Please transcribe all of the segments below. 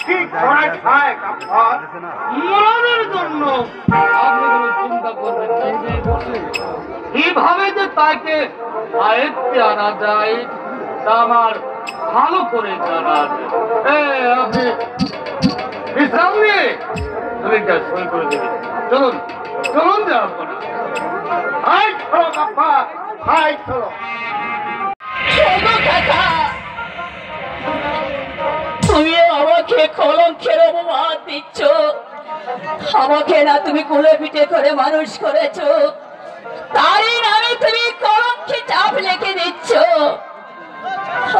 ঠিক সময় খায় কাপড় মরণের জন্য আপনি কোনো চিন্তা করবেন না। কিভাবে যে তাকে আয়ত্তে আনা যায় তা আমার ভালো করে জানা আছে। আপনি বিশ্রাম নিয়ে শরীরটা সই করে দেবেন। চলুন চলুন যে আপনারা হাই চলো কাপড় হাই চলো। তুমি আমাকে কলঙ্কের অপমান দিচ্ছ। আমাকে না তুমি কোলে পিঠে করে মানুষ করেছ, তারই নামে তুমি কলঙ্কে চাপ লিখে দিচ্ছ।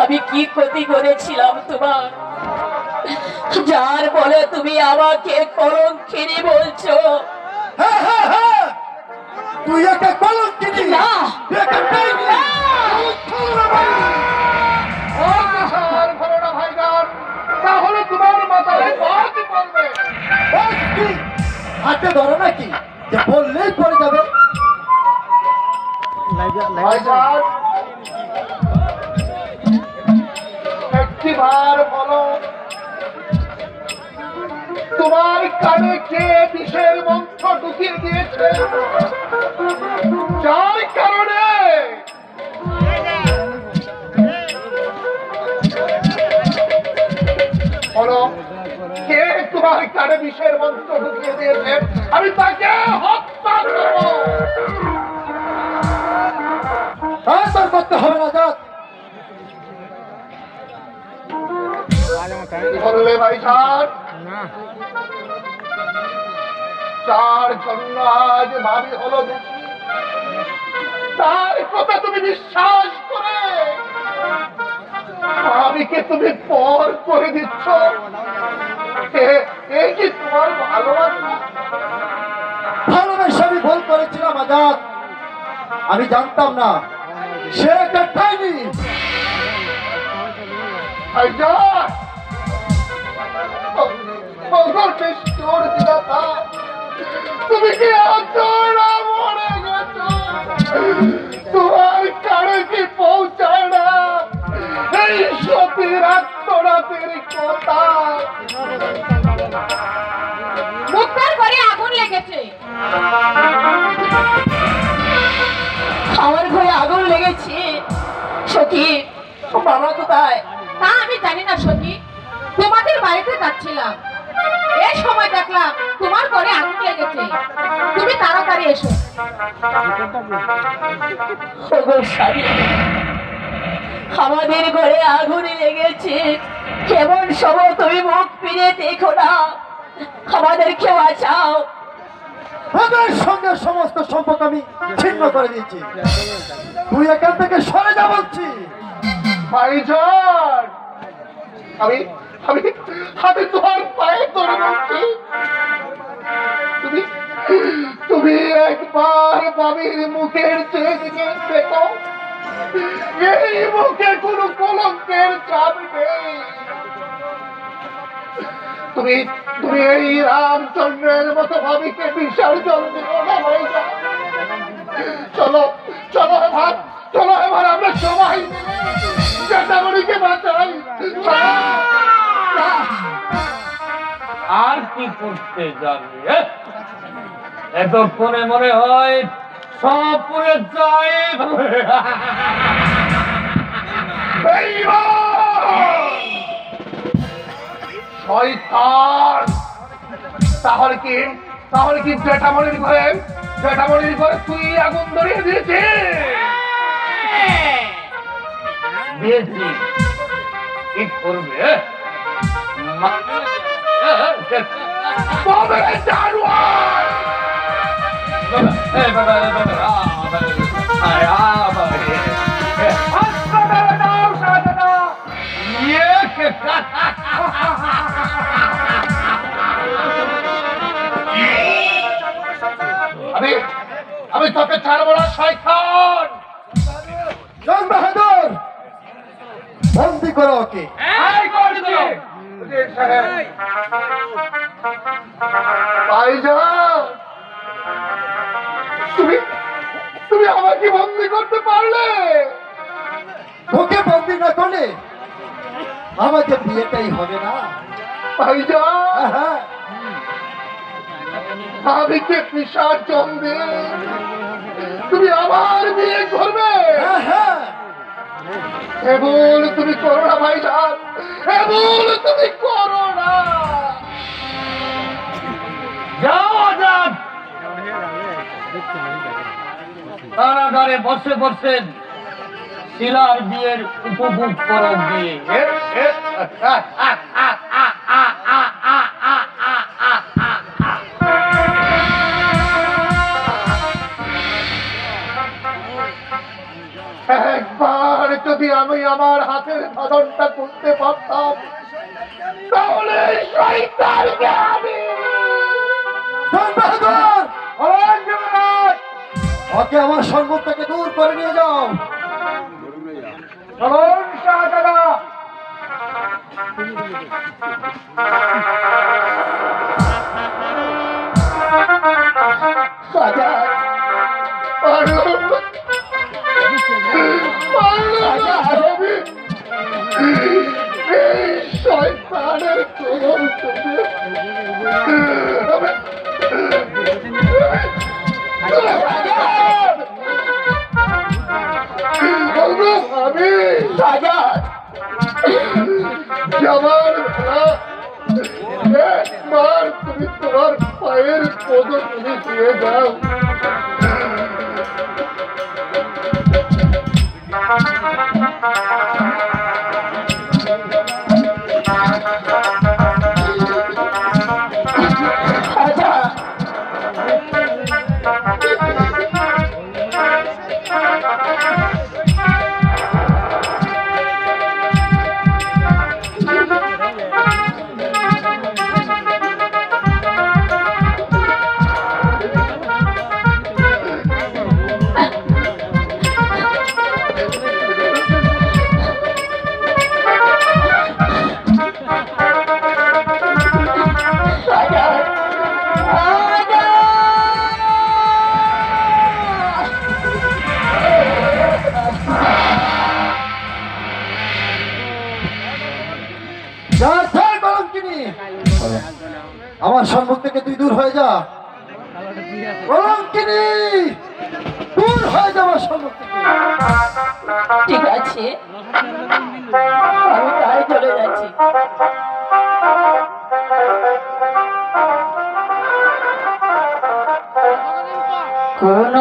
আমি কি ক্ষতি করেছিলাম তোমার, যার বলে তুমি আমাকে কলঙ্কিনী বলছো? তুই একটা কলঙ্কিনী না, তাহলে তোমার মাথায় বাদ পড়বে। হাতে ধরো নাকি যে বললেই পড়ে যাবে? একটিবার বলো, তোমার কানে কে বিষের মন্ত্র ঢুকিয়ে দিয়েছে, যার কারণে বলো কে তোমার কানে বিষের মন্ত্র ঢুকিয়ে দিয়েছে? আমি তাকে হত্যা করবো। তোর করতে হবে না, যাক বললে ভাইজান, যার জন্য আজ ভাবি হলো দোষী, তার কথা তুমি বিশ্বাস করে ভাবিকে তুমি পর করে দিচ্ছ। এই কি তোমার ভালোবাসা? ভালোবেসে আমি ভুল করেছিলাম আজাদ। আমি জানতাম না সে একটা ডাইনি। ভাইজান, তুমি কি আচরা মরে গেছ? তোমার কানে কি পৌঁছায় না এই সতীর আত্মরাতের কথা? মুক্তার ঘরে আগুন লেগেছে। আমার ঘরে আগুন লেগেছে। সখী, বাবা কোথায়? তা আমি জানি না সখী, তোমাদের বাড়িতে যাচ্ছিলাম, এই সময় দেখলাম তোমার ঘরে আগুন লেগেছে। তুমি তাড়াতাড়ি এসো। আমাদের ঘরে আগুন লেগেছে, কেমন সময় তুমি মুখ ফিরে দেখো না, আমাদেরকে বাঁচাও। ওদের সঙ্গে সমস্ত সম্পর্ক আমি ছিন্ন করে দিয়েছি। তুই এখান থেকে সরে যা বলছি। ভাইজান, আমি আমি আমি তোমার পায়ে ধরে বলছি, তুমি তুমি একবার বাবির মুখের দিকে দেখো। এই মুখে কোনো কলঙ্কের ছাপ নেই। তুমি তুমি এই রামচন্দ্রের মতো ভাবিকে বিসর্জন দিও না ভাইজান। চলো চলো এবার, চলো এবার আমরা সবাই জ্যাঠামণিকে বাঁচাই। আর কি করতে যাবে? এতক্ষণে মনে হয় সব পুরে যায়। শয়তান, তাহলে কি জ্যাঠামণির ঘরে তুই আগুন ধরিয়ে দিয়েছি? কি করবে? আমি তোকে ছাড়বো না শয়তান। জন বাহাদুর, বন্দি করো ওকে। ভাইজান, তুমি আমাকে বন্দি করতে পারলে? ওকে বন্দি না করলে আমাদের বিয়েটাই হবে না। ভাইজান, হ্যাঁ আমি কে পিসার জন্মে তুমি আমার বিয়ে করবে? হ্যাঁ হ্যাঁ এমন তুমি করো না ভাইজান, এমন তুমি করো না। যাও আজাদ, কারাগারে বসে বসেন শিলার বিয়ের উপভোগ করো গিয়ে। একবার যদি আমি আমার হাতের সাধনটা করতে পারতাম, তাহলে শয়তানকে আমি খান বাহাদুর, ওকে আমার সম্মুখ থেকে দূর করে নিয়ে যাও। চলুন শাহজাদা। শয়তানের কোন আমি যাবার একবার তুমি তোমার পায়ের পদক তুমি দিয়ে যাও। আমার সম্মুখ থেকে তুই দূর হয়ে যা। কলঙ্কিনী, দূর হয়ে যা আমার সম্মুখ থেকে। ঠিক আছে, আমি তাই চলে যাচ্ছি। কোন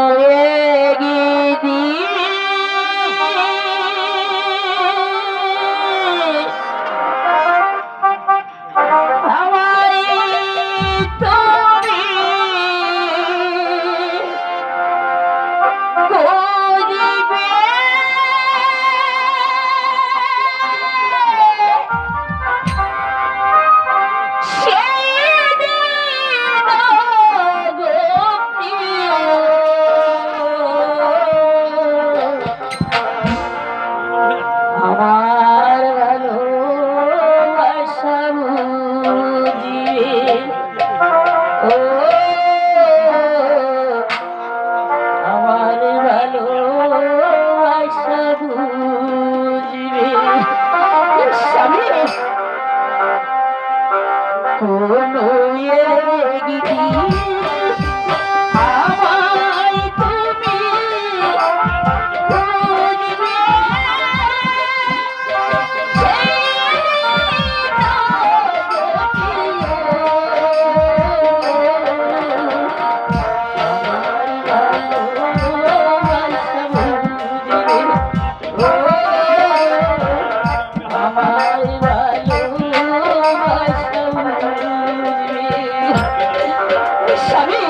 স্বামী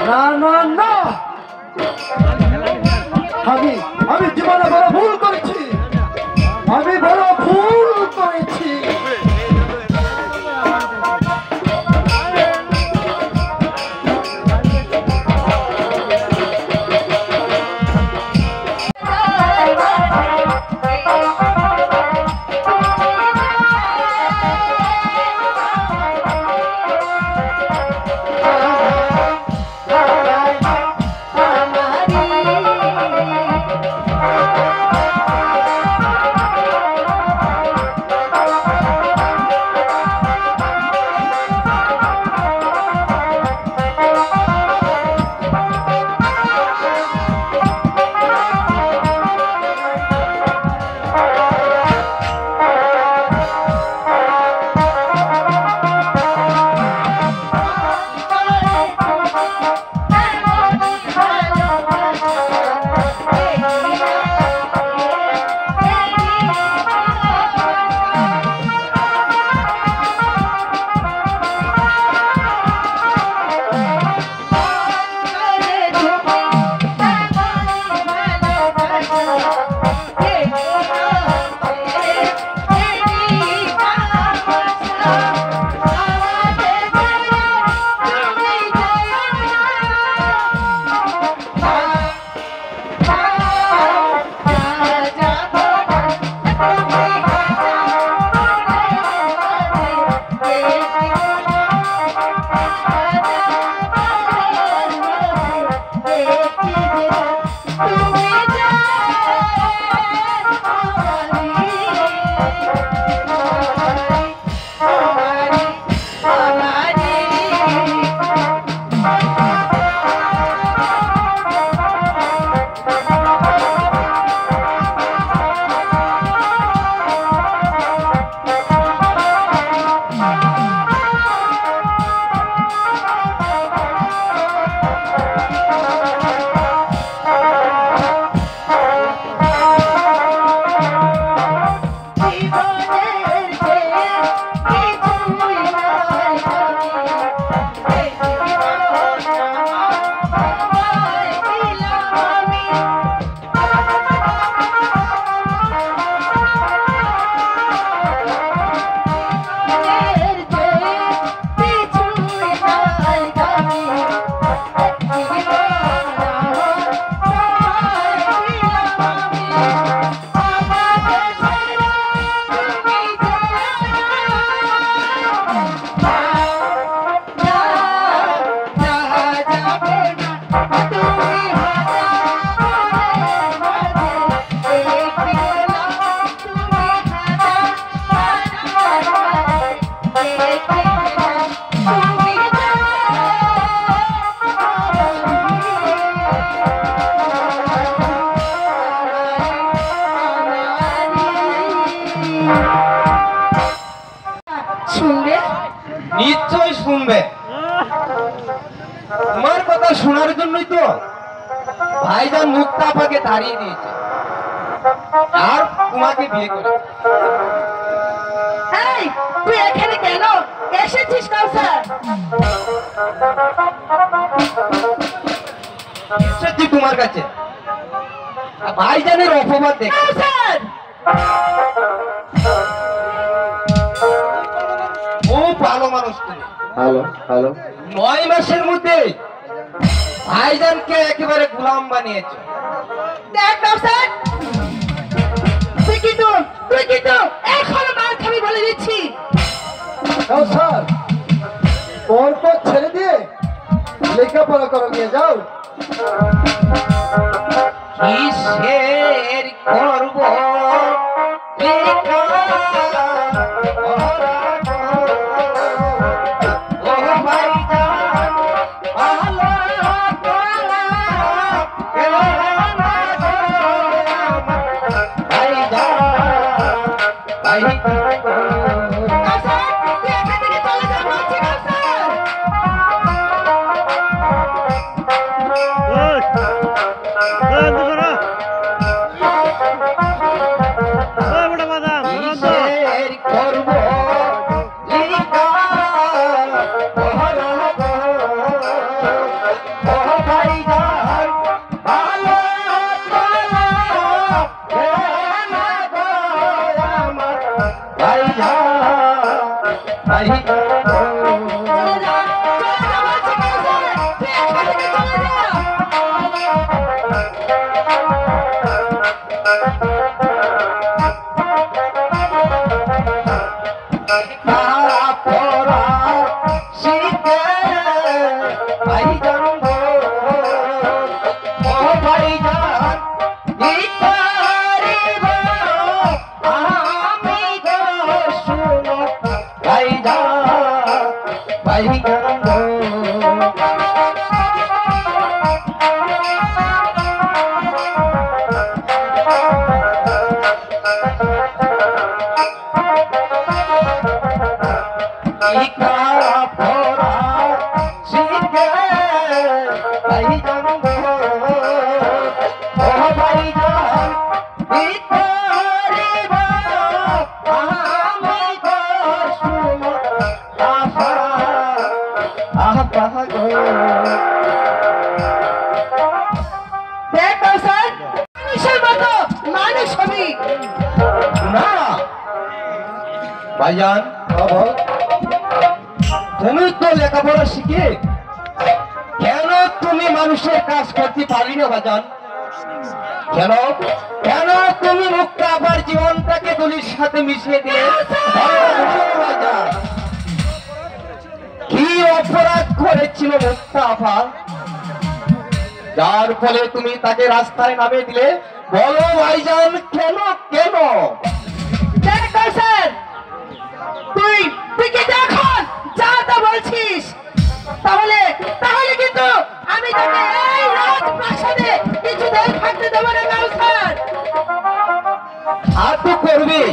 না না না, আমি জীবনে বড় ভুল করেছি, আমি বড় ভুল করেছি। নিশ্চয়ই শুনবে। তোমার কথা শোনার জন্যই তো ভাইজান মুক্তা আপাকে তাড়িয়ে দিয়েছে আর তোমাকে বিয়ে করে। এই তুই এখানে কেন এসেছিস কাউসার? এসেছি তোমার কাছে ভাইজানের অপবাদ দেখে। কাউসার খুব ভালো মানুষ তুমি। হ্যালো হ্যালো 9 মাসের মধ্যে ভাইজানকে একেবারে গোলাম বানিয়েছে। দেখ কাউসার, তুই কিন্তু এখনো মার খাবি বলে দিচ্ছি। স্যার তোর পর ছেড়ে দিয়ে লেখাপড়া করো, নিয়ে যাও। কিসের করব কাউসার তুই এখান থেকে চলে যা বলছি কাউসার। কিসের করব চলে যা বলছি কাউসার, তুই এখান থেকে চলে যা। দেখ কাউসার, মানুষের মতো মানুষ হবি। না ভাইজান, বল তুমি তো লেখাপড়া শিখে কেন তুমি মানুষের কাজ করতে পারি না ভাইজান? কেন কেন তুমি মুক্তা আবার জীবনটাকে দলির সাথে মিশিয়ে দিলে? ভাইজান, কি অপরাধ করেছিল মুক্তা আপা যার ফলে তুমি তাকে রাস্তায় নামিয়ে দিলে? বলো ভাইজান, কেন কেন? দেখ কাউসার, তুই কি এখন যা তা বলছিস, তাহলে কিন্তু আমি তোকে এই রাজপ্রাসাদে কিছুতেই থাকতে দেবো না কাউসার। আর তো করবি,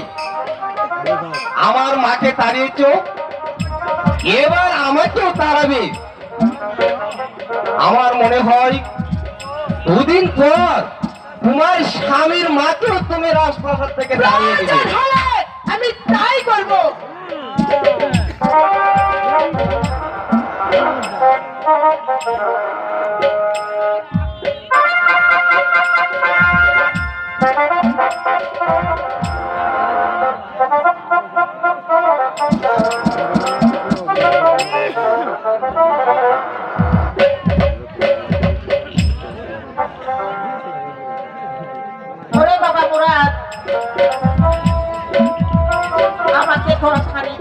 আমার মাকে তাড়িয়েছ, এবার আমাকেও তাড়াবে। আমার মনে হয় দুদিন পর তোমার স্বামীর মাকেও তুমি রাজপ্রাসাদ থেকে তাড়িয়ে দিবে। প্রয়োজন হলে আমি তাই করব। ওরে বাবা মুরাদ, আমাকে থোড়া খানি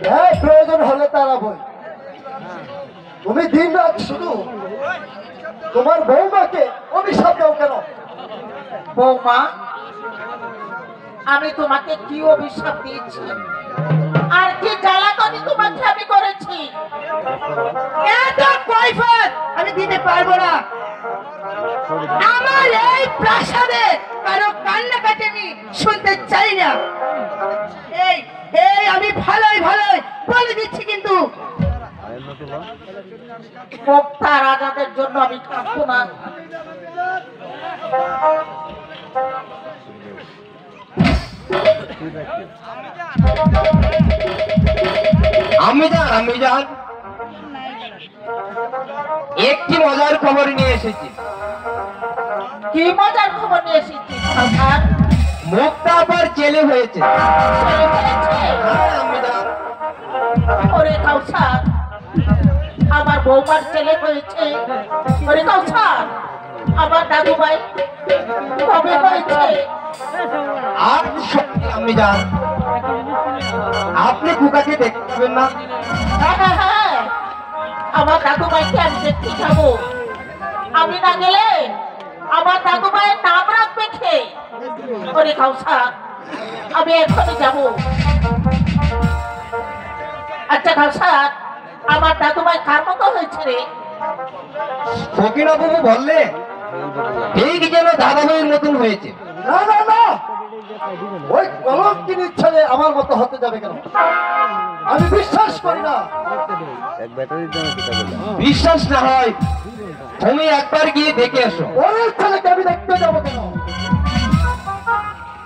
হ্যাঁ, প্রয়োজন হলে তাড়াবই। তুমি দিন রাত শুধু তোমার বৌমাকে অভিশাপ দাও কেন? বৌমা, আমি তোমাকে কি অভিশাপ দিয়েছি আর কি জ্বালাতন তোমাকে আমি করেছি? এত কৈফিয়ত আমি দিতে পারবো না। আমার এই প্রাসাদে কারো কান্নাকাটি আমি শুনতে চাই না। এই আমি ভালোই ভালোই বলে দিচ্ছি কিন্তু মুক্তা রাজাদের জন্য আমি কাঁদবো না। আমি জান একটি মজার খবর নিয়ে এসেছি। কি মজার খবর নিয়ে এসেছি? মুক্তা আবার ছেলে হয়েছে। আমি জান ওরে কাউসার, আমার বৌমার ছেলে হয়েছে। ওরে কাউসার, আমার দাদু ভাই কবে হয়েছে? আর সত্যি আমি জান আপনি কুকাকে দেখতে পাবেন না? হ্যাঁ, আমার দাদু ভাইকে আমি দেখতে যাবো। আমি না গেলে আমার দাদু ভাইয়ের নাম রাখবে কে? ওরে কাউসার, আমি এখনই যাবো। আচ্ছা কাউসার, আমার দাদু ভাই কার মতো হয়েছে রে? ফকিনা বাবু বললে ঠিক যেন দাদা ভাইয়ের মতন হয়েছে। না না না, ওই কলঙ্কিনীর ছেলে আমার মতো হতে যাবে কেন? আমি বিশ্বাস করি না। বিশ্বাস না হয় তুমি একবার গিয়ে দেখে এসো। ওর ছেলেকে আমি দেখতে যাবো কেন?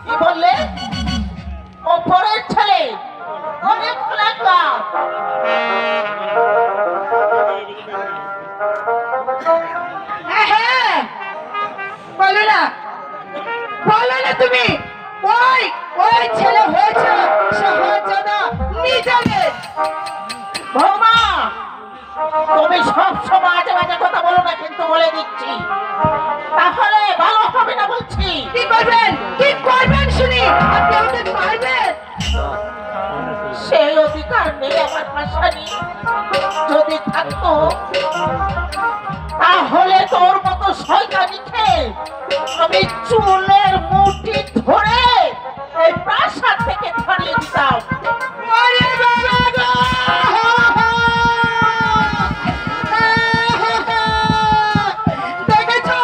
কি বললে? ওপরের ছেলে অনেক লাগা। হ্যাঁ, বলো না তুমি। ওই ওই ছেলে হয়েছে শাহজাদা নিজের। বৌমা, তুমি সব সময় আজে বাজে কথা বলো না, কিন্তু বলে দিচ্ছি তাহলে ভালো হবে না বলছি। কি করবেন শুনি? আপনি আমাদের মারবেন? সেই অধিকার নেই আমার ভাষানি। যদি থাকতো তাহলে তোর মতো শয়তানিকে আমি চুলের মুঠি ধরে এই প্রাসাদ থেকে ছাড়িয়ে দিতাম। ওরে বাবা গো! দেখেছো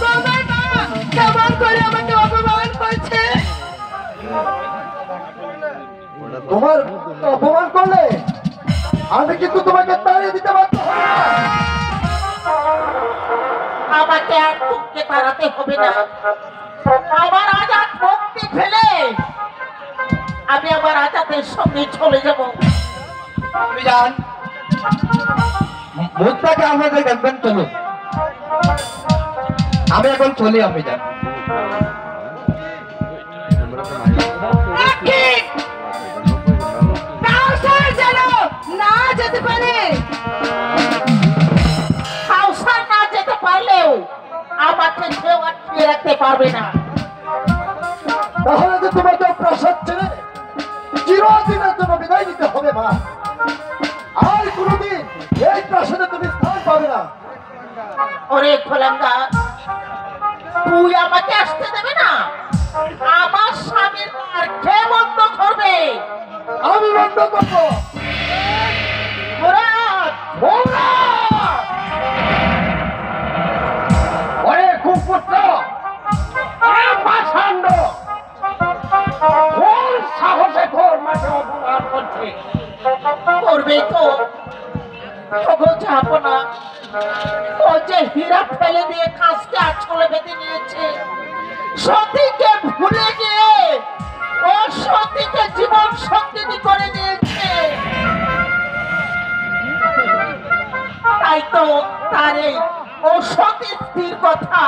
তোমার মা কেমন করে আমাকে অপমান করছে? তোমার অপমান করলে আমি কিন্তু তোমাকে তাড়িয়ে দিতে পারবো না। আমাকে আর তোকে তাড়াতে হবে না। আমার আজাদ মুক্তি ফেলে আমি আমার আজাদের সঙ্গে চলে যাব। আমি জান মুক্তাকে আমাদের দেখবেন, চলুন আমি এখন চলি। আমি জান না যেতে পারে, কাউসার না যেতে পারলেও আমাকে কেউ আটকে রাখতে পারবে না। তাহলে যে তোমাকে প্রাসাদ ছেড়ে চিরদিনের জন্য বিদায় নিতে হবে মা। আর কোনোদিন এই প্রাসাদে তুমি স্থান পাবে না। ওরে খোলাঙ্গার, তুই আমাকে আসতে দেবে না? আমার স্বামীর আর কে বন্ধ করবে? আমি বন্ধ করবো। মুরাদ! ওরে কুপুত্র, ওরে পাষাণ্ড, কোন সাহসে তোর মাকে অপমান করছে? করবে তো। ওগো যাবো না। ও যে হীরা ফেলে দিয়ে কাজকে আঁচলে বেঁধে নিয়েছে, সতীকে ভুলে গিয়ে ও সতীকে জীবন সঙ্গিনী করে নিয়েছে। তাই তো তার এই ও সতীর স্ত্রীর কথা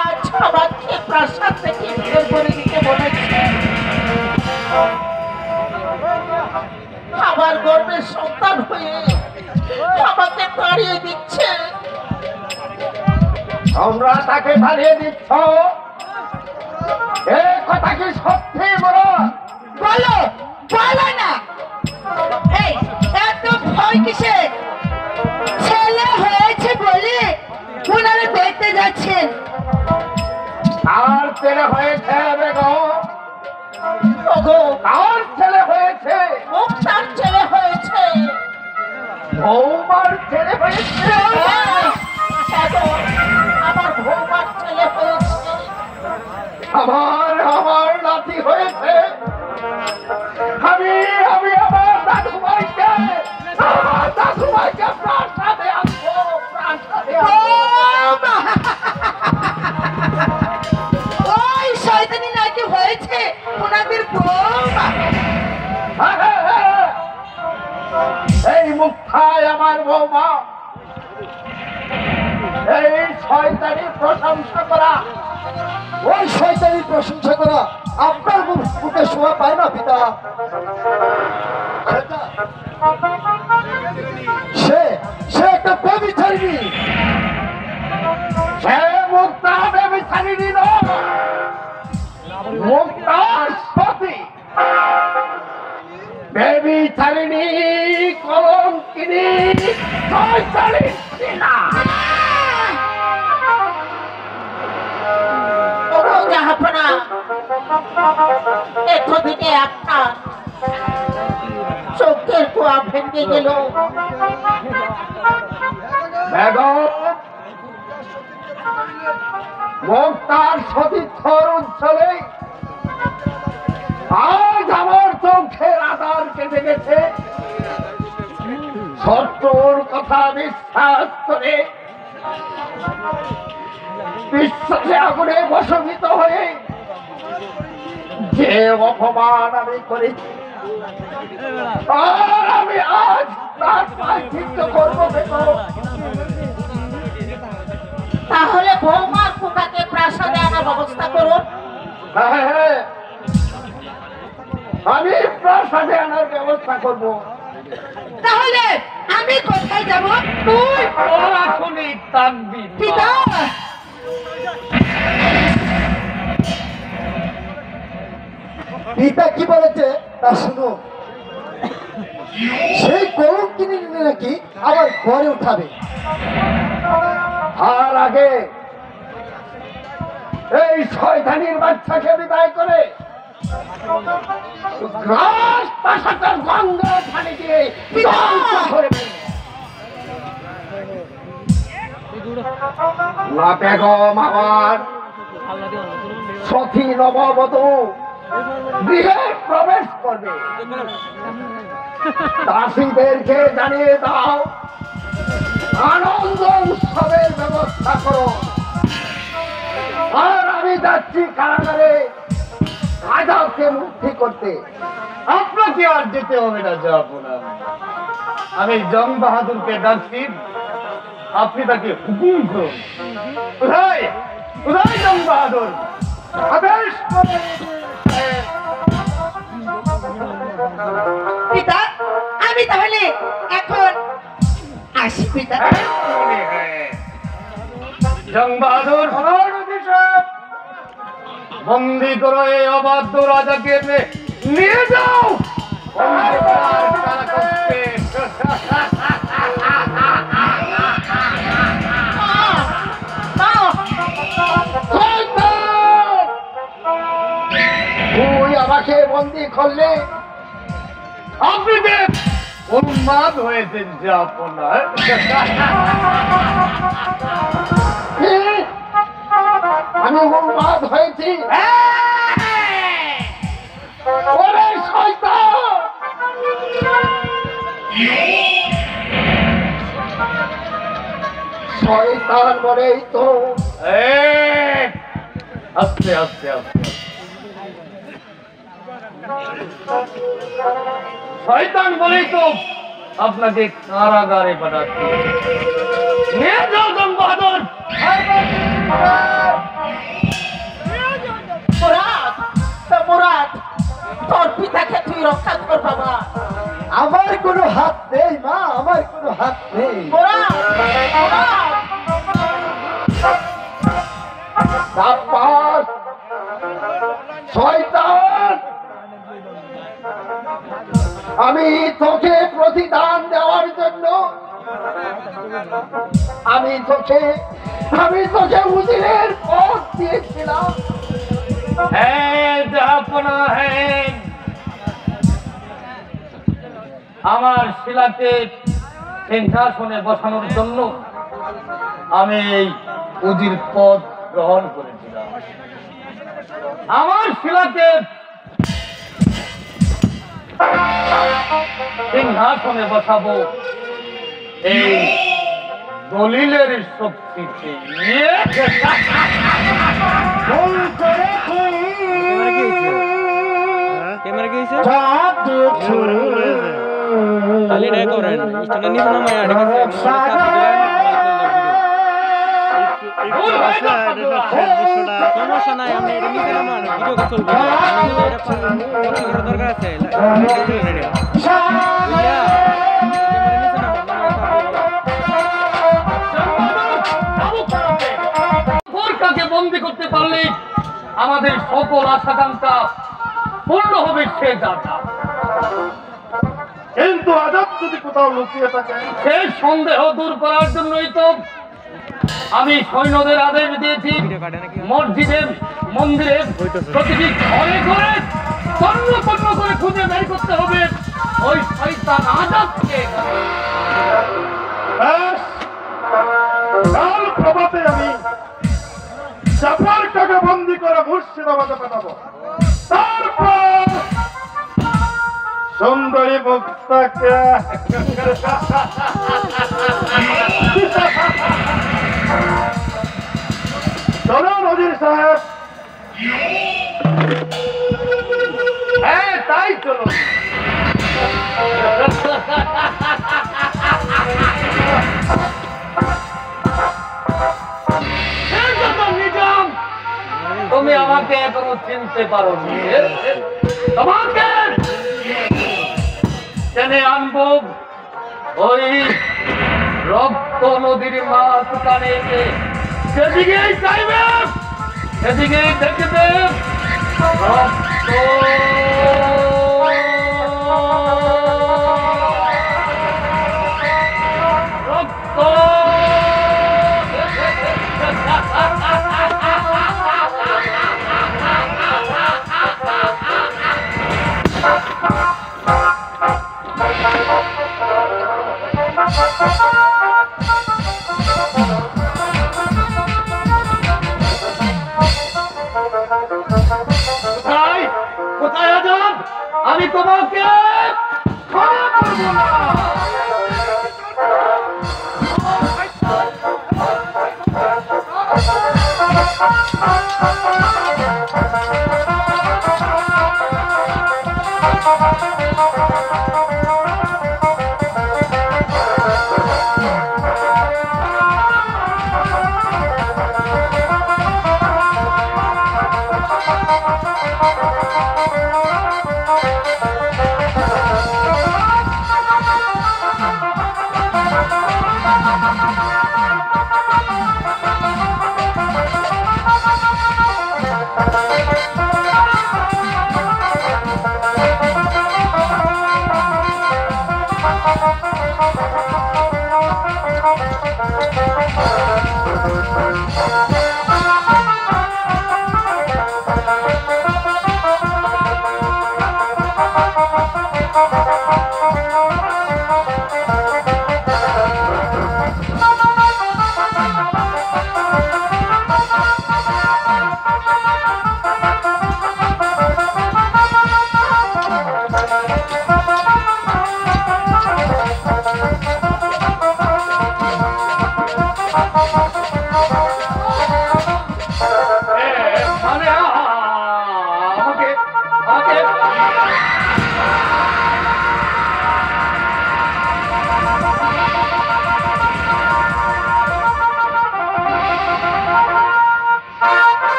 আজ আমাকে প্রাসাদ থেকে বের করে দিতে বলেছে। আমার গর্বের সন্তান হয়ে আমাকে তাড়িয়ে দিচ্ছে। তোমরা তাকে তাড়িয়ে দিচ্ছ? এ কথা কি সত্যি বলো? বলো বলো না। এই এত ভয় কিসে? ছেলে হয়েছে বলে ওনারা দেখতে যাচ্ছেন। কার ছেলে হয়েছে বেগম? ওগো, কার ছেলে হয়েছে? মুক্তার ছেলে হয়েছে। বৌমার ছেলে হয়েছে? আমার বৌমার ছেলে হয়েছে। আমার নাতি হয়েছে। আমি মুক্তায় আমার বৌমা, এই শয়তানি প্রশংসা করা, ওই শয়তানি প্রশংসা করা আপনার মুখে শোভা পায় না পিতা। সে সে একটা ব্যভিচারিণী, সে মুক্তা ব্যভিচারিণী নয়, মুক্তার সতী, ব্যভিচারিণী, কলঙ্কিনী, শয়তানি না। জাহাপনা, এতদিনে আপনার চোখের কুয়া ভেঙে গেল। মুক্তার সতীর্থর উজ্জ্বলে আজ আমার চোখের আধার কেটে গেছে। শত্রুর কথা বিশ্বাস করে বিশ্বাসে আগুনে বশভূত হয়ে যে অপমান আমি করেছি, আর আমি আজ তার প্রায়শ্চিত্ত করব। তাহলে বৌমার কুকাকে প্রাসাদে আনার ব্যবস্থা করুন। হ্যাঁ, আমি প্রাসাদে আনার ব্যবস্থা করব। তাহলে আমি কোথায় যাব? তুই পড়াশুনি থাকবি পিতা, পিতা কি বলেছে তা শুনো। সেই কলঙ্কিনী নাকি আবার ঘরে উঠাবে, আর আগে এই শয়তানির বাচ্চাকে বিদায় করে গ্রাস পাশাটার গন্ধ পানি দিয়ে ধ্বংস করে ফেলবে। না বেগম আমার সখী নববধূ গৃহে প্রবেশ করবে, দাসীদেরকে জানিয়ে দাও আনন্দ উৎসবের ব্যবস্থা করো। আর আমি যাচ্ছি কারাগারে রাজাকে মুক্তি করতে। আপনাকে আর যেতে হবে না জাহাপনা, আমি জং বাহাদুরকে ডাকছি, আপনি তাকে হুকুম করুন। কোথায় কোথায় জং বাহাদুর? আদেশ করুন। পিতা, আমি তাহলে এখন আসি। পিতা, জং বাহাদুর, বন্দি করো এই অবাধ্য রাজাকে, নিয়ে যাও অন্ধকার কারাকক্ষে। তুই আমাকে বন্দি করলে, আপনি যে উন্মাদ হয়েছেন যে আপনার আমি উন্মাদ হয়েছি। ওরে শয়তান, শয়তান বলেই তো আস্তে আস্তে আস্তে শয়তান বলেই তো আপনাকে কারাগারে পাঠাচ্ছি। নিয়ে যাও জং বাহাদুর। মুরাদ, মুরাদ, তোর পিতাকে তুই রক্ষা কর বাবা। আমার কোনো হাত নেই মা, আমার কোনো হাত নেই। মুরাদ, মুরাদ, তারপর শয়তান, আমি তোকে প্রতিদান দেওয়ার জন্য আমি তোকে উজিরের পথ দিয়েছিলাম। হ্যাঁ জাহাপনা, হ্যাঁ, আমার শিলাকে সিংহাসনে বসানোর জন্য আমি এই উজির পদ গ্রহণ করেছিলাম। আমার শিলাকে সিংহাসনে বসাবো এই দলিলের শক্তিতে। ক্যামেরা গিয়েছে তাহলে এটা করেন স্ট্যান্ডের নিচে নামায় এটা সমস্যা নাই আপনি এটা নিচে নামান ভিডিও চলবে দরকার আছে বন্দি করতে পারলে আমাদের সকল আশাকাঙ্ক্ষা পূর্ণ হবে সে যাত্রা। কিন্তু আজাদ যদি কোথাও লুকিয়ে থাকে, সেই সন্দেহ দূর করার জন্যই তো আমি সৈন্যদের আদেশ দিয়েছি মসজিদে মন্দিরে প্রতিটি ঘরে ঘরে তন্ন তন্ন করে খুঁজে বের করতে হবে ওই শয়তান আজাদকে। কাল প্রভাতে আমি জাফর কাকে বন্দি করে মুর্শিদাবাদে পাঠাবো। তারপর সুন্দরী মুক্তাকে চলো নজির সাহেব। হ্যাঁ তাই চলো। তুমি আমাকে এখনো চিনতে পারো তোমাকে টেনে আনবো ওই রক্ত নদীর মাছ কানে সেদিকেই চাইবে সেদিকেই দেখবে রক্ত রক্ত কোথায় আজাদ? আমি তোমাকে ক্ষমা করবো না।